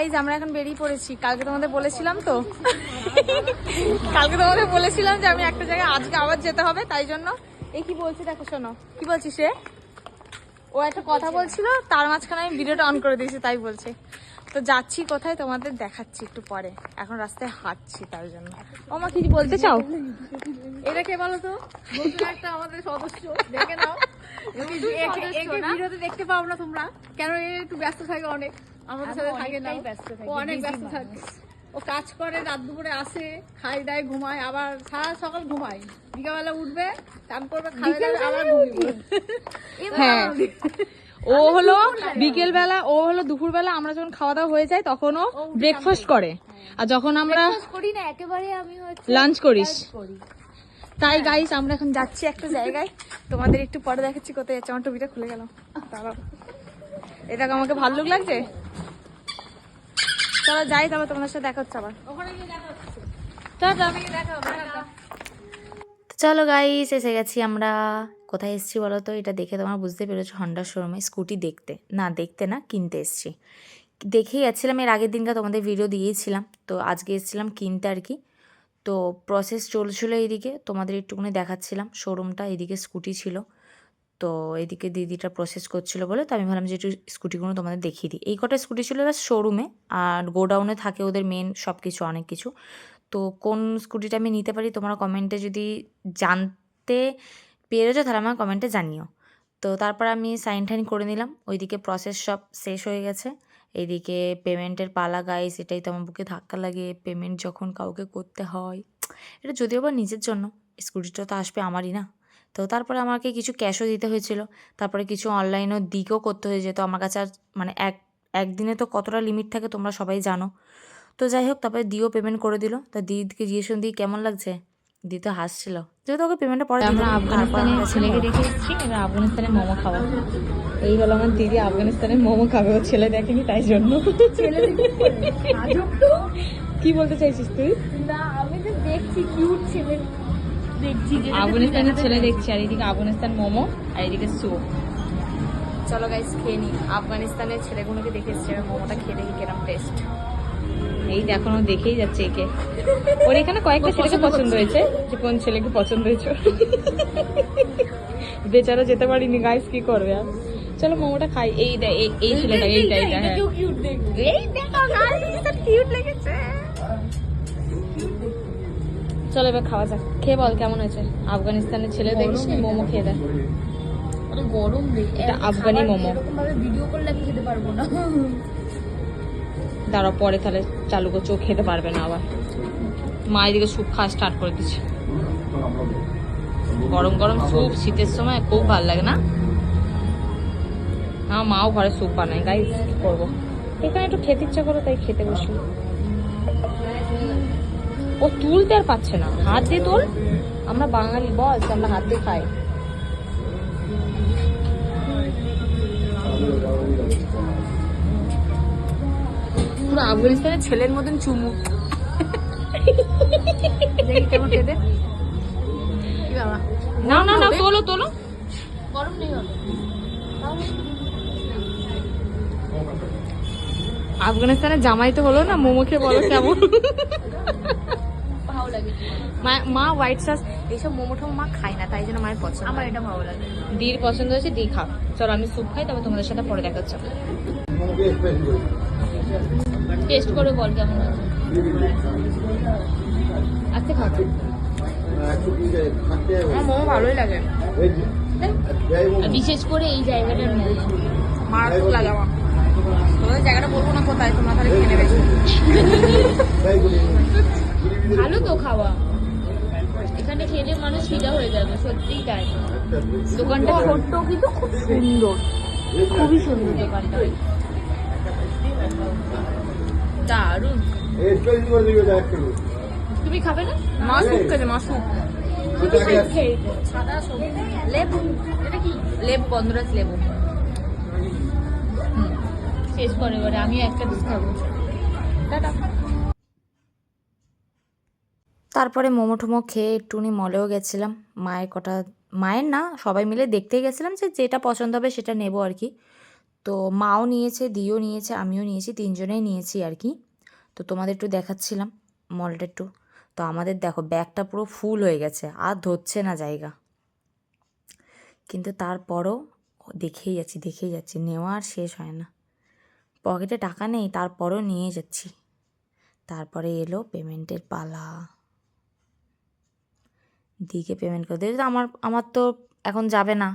Guys আমরা এখন বেরিয়ে পড়েছি। কালকে তোমাদের বলেছিলাম যে আমি একটা জায়গায় আজকে আবার যেতে হবে, তাই জন্য এই কি বলছি দেখো, শোনো কি বলছিস রে। ও একটা কথা বলছিল, তার মাঝখানে আমি ভিডিওটা অন করে দিয়েছি, তাই বলছে। তো যাচ্ছি কোথায় তোমাদের দেখাচ্ছি একটু পরে, এখন রাস্তায় হাঁটছি তার জন্য। ও মা কি বলতে চাও? এটা কে বলো তো? নতুন একটা আমাদের সদস্য, দেখে নাও। ভিডিওতে দেখতে পাও না তোমরা, কেন একটু ব্যস্ত থাকে অনেক, আমাদের সাথে থাকে না, ও অনেক ব্যস্ত থাকে। ও কাজ করে, রাত দুপুরে আসে, খাই দায়, ঘুমায়, আবার সারা সকাল ঘুমায়, বিকালবেলা উঠবে, চান করবে, খাবে দাবে, আবার ঘুমিয়ে। হ্যাঁ, ও হলো বিকেল বেলা, ও হলো দুপুর বেলা আমরা যখন খাওয়া দাওয়া হয়ে যায় তখন ও ব্রেকফাস্ট করে, আর যখন আমরা করি না একেবারে, আমি লাঞ্চ করিস। তাই গাইস আমরা এখন যাচ্ছি একটা জায়গায়, তোমাদের একটু পরে দেখাচ্ছি কোথায় যাচ্ছি। আমার টুপিটা খুলে গেল, দাঁড়াও। এটা আমাকে ভালো লাগছে। চলো যাই, তবে তোমাদের সাথে দেখা হচ্ছে আবার। ওখানে গিয়ে দেখা হচ্ছে। চলো গাইস, এসে গেছি আমরা। কোথায় এসেছি বলো তো? এটা দেখে তোমরা বুঝতে পেরেছো, হন্ডার শোরুমে স্কুটি দেখতে না কিনতে এসেছি। দেখেই যাচ্ছিলাম, এর আগের দিনকে তোমাদের ভিডিও দিয়েছিলাম, তো আজকে এসেছিলাম কিনতে আর কি। তো প্রসেস চলছিল এইদিকে, তোমাদের একটুখানি দেখাচ্ছিলাম শোরুমটা। এইদিকে স্কুটি ছিল, তো এইদিকে দিদিটা প্রসেস করছিল বলে, তো আমি ভাবলাম যে একটু স্কুটিগুলো তোমাদের দেখিয়ে দিই। এই কটা স্কুটি ছিল এবার শোরুমে, আর গোডাউনে থাকে ওদের মেন সব কিছু, অনেক কিছু। তো কোন স্কুটিটা আমি নিতে পারি তোমরা কমেন্টে যদি জানতে পেরেছো তাহলে আমার কমেন্টে জানিও। তো তারপর আমি সাইন ঠাইন করে নিলাম, ওইদিকে প্রসেস সব শেষ হয়ে গেছে। এইদিকে পেমেন্টের পালা গাইস, এটাই তো আমার বুকে ধাক্কা লাগে, পেমেন্ট যখন কাউকে করতে হয়। এটা যদিও বা নিজের জন্য, স্কুটিটা তো আসবে আমারই না। তো তারপরে আমাকে কিছু ক্যাশও দিতে হয়েছিল, তারপরে কিছু অনলাইনও দিকও করতে হয়ে যেত আমার কাছে। আর মানে একদিনে তো কতটা লিমিট থাকে তোমরা সবাই জানো। তো যাই হোক, তারপরে দিও পেমেন্ট করে দিল। তা দিদিকে জিজ্ঞেস দিই কেমন লাগছে, দিদি তো হাসছিল, যেহেতু ওকে পেমেন্টটা পরে দিই। আমরা আফগানিস্তানের ছেলেকে দেখে এসেছি, এবার আফগানিস্তানের মোমো খাওয়া। এই হলো আমার দিদি আফগানিস্তানের মোমো খাবে, ও ছেলে দেখেনি তাই জন্য। কি বলতে চাইছিস তুই? না, আমি তো দেখছি কিউট ছেলে, দেখছি আফগানিস্তানের ছেলে দেখছি, আর এদিকে আফগানিস্তান মোমো, আর এদিকে স্যুপ। চলো গাইস খেয়ে নি। আফগানিস্তানের ছেলেগুলোকে দেখে এসেছি, মোমোটা খেয়ে দেখি কিরম টেস্ট। এই দেখো দেখেই যাচ্ছে একে, ওর এখানে কয়েকটা ছেলেকে পছন্দ হয়েছে, যে কোন ছেলেকে পছন্দ হয়েছে। বেচারা যেতে পারিনি গাইস, কি করবে আর। চলো মোমোটা খাই। এই ছেলেটা, এইটা হ্যাঁ, এই দেখো গাইস কিউট লেগেছে। চলো এবার খাওয়া যাক। খেয়ে বল কেমন হয়েছে। আফগানিস্তানের ছেলে দেখিস মোমো খেয়ে দেয়, গরম দেখে এটা আফগানি মোমো। এরকম ভাবে ভিডিও করলে আমি খেতে পারবো না। দাঁড়াও পরে তাহলে চালু করছো, ও খেতে পারবে না আবার। মা এদিকে স্যুপ খাওয়া স্টার্ট করে দিচ্ছে, গরম গরম স্যুপ শীতের সময় খুব ভালো লাগে না? আমার মাও ঘরে স্যুপ বানায় গাইস, কি করবো, এখানে একটু খেতে ইচ্ছা করো তাই খেতে বসলি। ও তুলতে আর পাচ্ছে না, হাত দিয়ে তোল। আমরা বাঙালি বস, আমরা হাত দিয়ে খাই। পুরো আফগানিস্তানের ছেলের মতন চুমু। কেমন খেতে? কি বাবা, না না না, তোলো তোলো। গরম নেই হবে। আফগানিস্তানের জামাই তো হলো না, মোমো খেয়ে বলো কেমন। ভালো লাগে, মা হোয়াইট সস এইসব মোমো টোমো মা খায় না, তাই জন্য মায়ের পছন্দ। আমার এটা ভালো লাগে। দির পছন্দ হয়েছে, দি খাও। চলো আমি স্যুপ খাই, তবে তোমাদের সাথে পরে দেখা হচ্ছে। টেস্ট করে বল কেমন আছে। আজকে খাও। আমার মোমো ভালোই লাগে, বিশেষ করে এই জায়গাটার মোমো মারাত্মক লাগে আমার। তোমাদের জায়গাটা বলবো না কোথায়, তোমরা তাহলে খেয়ে নেবে। ভালো তো খাওয়া, এখানে খেলে মানুষ ফিদা হয়ে যাবে, সত্যিই তাই। দোকানটা ছোট্ট কিন্তু খুব সুন্দর, খুবই সুন্দর দোকানটা, দারুণ। তুমি খাবে না? মা স্যুপ খেয়েছে, মা স্যুপ। সাদা সবজি, লেবু, এটা কি? লেবু গন্ধরাজ লেবু। শেষ করে এবারে আমিও একটা ডিশ খাবো। টাটা। তারপরে মোমো টোমো খেয়ে একটুখানি মলেও গেছিলাম। মায়ের না, সবাই মিলে দেখতেই গেছিলাম যে যেটা পছন্দ হবে সেটা নেবো আর কি। তো মাও নিয়েছে, দিও নিয়েছে, আমিও নিয়েছি, তিনজনেই নিয়েছি আর কি। তো তোমাদের একটু দেখাচ্ছিলাম মলটা একটু। তো আমাদের দেখো ব্যাগটা পুরো ফুল হয়ে গেছে, আর ধরছে না জায়গা, কিন্তু তারপরও দেখেই যাচ্ছি, নেওয়া আর শেষ হয় না। পকেটে টাকা নেই, তারপরেও নিয়ে যাচ্ছি। তারপরে এলো পেমেন্টের পালা। দিকে পেমেন্ট করে দিয়েছে। আমার তো এখন যাবে না,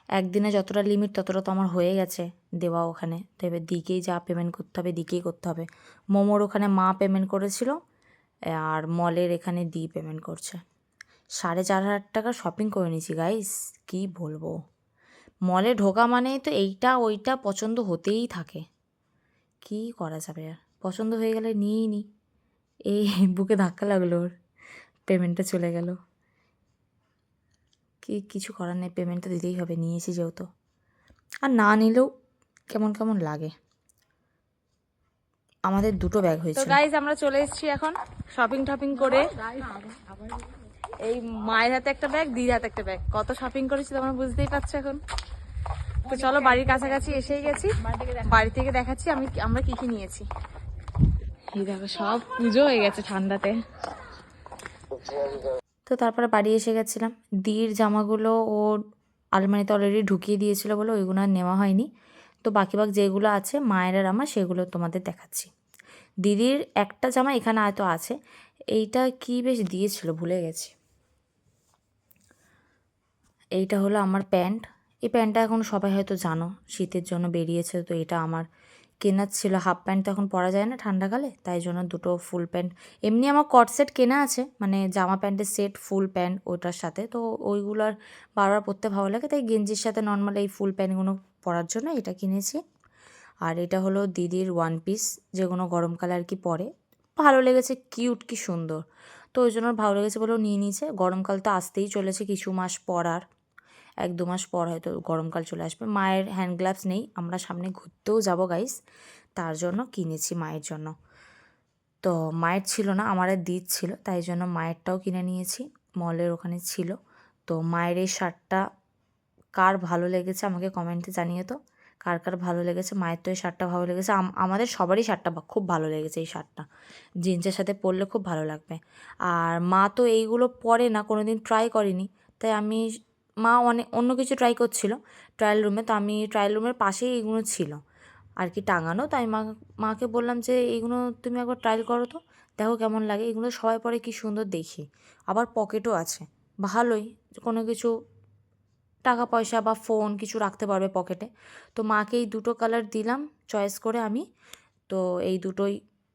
একদিনে যতটা লিমিট ততটা তো আমার হয়ে গেছে দেওয়া ওখানে। তো এবার দিকেই যা পেমেন্ট করতে হবে দিকেই করতে হবে। মোমোর ওখানে মা পেমেন্ট করেছিল, আর মলের এখানে দি পেমেন্ট করছে। 4,500 টাকা শপিং করে নিয়েছি গাইস, কী বলবো। মলে ঢোকা মানেই তো এইটা ওইটা পছন্দ হতেই থাকে, কী করা যাবে আর। পছন্দ হয়ে গেলে নিয়েই নিই। এই বুকে ধাক্কা লাগলো, ওর পেমেন্টটা চলে গেল। কিছু করার নেই, পেমেন্টটা দিতেই হবে, নিয়েছি যেহেতু। আর না নিলেও কেমন কেমন লাগে। আমাদের দুটো ব্যাগ তো হয়েছে। গাইজ আমরা চলে এসেছি এখন শপিং টপিং করে। এই মায়ের হাতে একটা ব্যাগ, দিদির হাতে একটা ব্যাগ, কত শপিং করেছি তোমরা বুঝতেই পারছো এখন। তো চলো বাড়ির কাছাকাছি এসেই গেছি, বাড়ি থেকে দেখাচ্ছি আমরা কি কি নিয়েছি। এই দেখো সব পুজো হয়ে গেছে ঠান্ডাতে। তো তারপরে বাড়ি এসে গেছিলাম। দির জামাগুলো ও আলমারিতে অলরেডি ঢুকিয়ে দিয়েছিল বলে ওইগুলো আর নেওয়া হয়নি। তো বাকি যেগুলো আছে মায়ের আর আমার, সেগুলো তোমাদের দেখাচ্ছি। দিদির একটা জামা এখানে হয়তো আছে, এইটা কি বেশ দিয়েছিল ভুলে গেছি। এইটা হলো আমার প্যান্ট। এই প্যান্টটা এখন সবাই হয়তো জানো, শীতের জন্য বেরিয়েছে। তো এটা আমার কেনার ছিল। হাফ প্যান্ট তো এখন পরা যায় না ঠান্ডাকালে, তাই জন্য দুটো ফুল প্যান্ট। এমনি আমার কট সেট কেনা আছে, মানে জামা প্যান্টের সেট ফুল প্যান্ট ওটার সাথে। তো ওইগুলো আর বারবার পরতে ভালো লাগে, তাই গেঞ্জির সাথে নর্মাল এই ফুল প্যান্টগুলো পরার জন্য এটা কিনেছি। আর এটা হলো দিদির ওয়ান পিস, যেগুলো গরমকালে আর কি পরে। ভালো লেগেছে, কিউট কি সুন্দর। তো ওই জন্য ভালো লেগেছে বলেও নিয়ে নিয়েছে। গরমকাল তো আসতেই চলেছে কিছু মাস পর, আর 1-2 মাস পর হয়তো গরমকাল চলে আসবে। মায়ের হ্যান্ড গ্লাভস নেই, আমরা সামনে ঘুরতেও যাবো গাইস, তার জন্য কিনেছি মায়ের জন্য। তো মায়ের ছিল না, আমার আর দিদির ছিল, তাই জন্য মায়েরটাও কিনে নিয়েছি, মলের ওখানে ছিল। তো মায়ের এই শার্টটা কার ভালো লেগেছে আমাকে কমেন্টে জানিয়ে তো, কার কার ভালো লেগেছে। মায়ের তো এই শার্টটা ভালো লেগেছে, আমাদের সবারই শার্টটা খুব ভালো লেগেছে। এই শার্টটা জিন্সের সাথে পরলে খুব ভালো লাগবে। আর মা তো এইগুলো পরে না, কোনো দিন ট্রাই করেনি, তাই মা অন্য কিছু ট্রাই করছিল ট্রায়াল রুমে। তো আমি ট্রায়াল রুমের পাশেই এইগুলো ছিল আর কি টাঙানো, তাই মাকে বললাম যে এইগুলো তুমি একবার ট্রায়াল করো তো, দেখো কেমন লাগে। এগুলো সবাই পরে কি সুন্দর দেখি, আবার পকেটও আছে, ভালোই। কোনো কিছু টাকা পয়সা বা ফোন কিছু রাখতে পারবে পকেটে। তো মাকে এই দুটো কালার দিলাম চয়েস করে আমি। তো এই দুটোই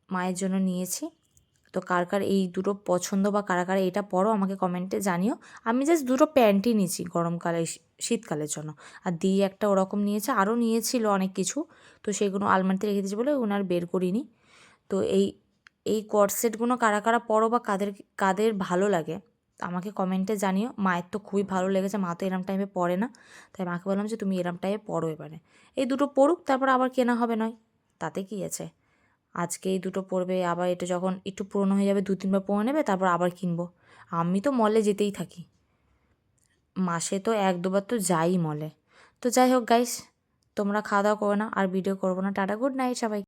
মায়ের জন্য নিয়েছি। তো কার কার এই দুটো পছন্দ বা কারা কারা এটা পরো আমাকে কমেন্টে জানিও। আমি জাস্ট দুটো প্যান্টই নিয়েছি গরমকালে, শীতকালের জন্য। আর দিয়ে একটা ওরকম নিয়েছে, আরও নিয়েছিল অনেক কিছু, তো সেগুলো আলমারিতে রেখে দিয়েছি বলে ওগুলো আর বের করিনি। তো এই কট সেটগুলো কারা কারা পরো বা কাদের কাদের ভালো লাগে আমাকে কমেন্টে জানিও। মায়ের তো খুবই ভালো লেগেছে, মা তো এরম টাইমে পরে না, তাই মাকে বললাম যে তুমি এরম টাইমে পরো এবারে। এই দুটো পড়ুক, তারপর আবার কেনা হবে নয়, তাতে কি আছে। আজকে এই দুটো পরবে, আবার এটা যখন একটু পুরনো হয়ে যাবে 2-3 বার পরে নেবে, তারপর আবার কিনবো। আমি তো মলে যেতেই থাকি, মাসে তো 1-2 বার তো যাই মলে। তো যাই হোক গাইস, তোমরা খাওয়া দাওয়া করো না, আর ভিডিও করবো না। টাটা, গুড নাইট সবাই।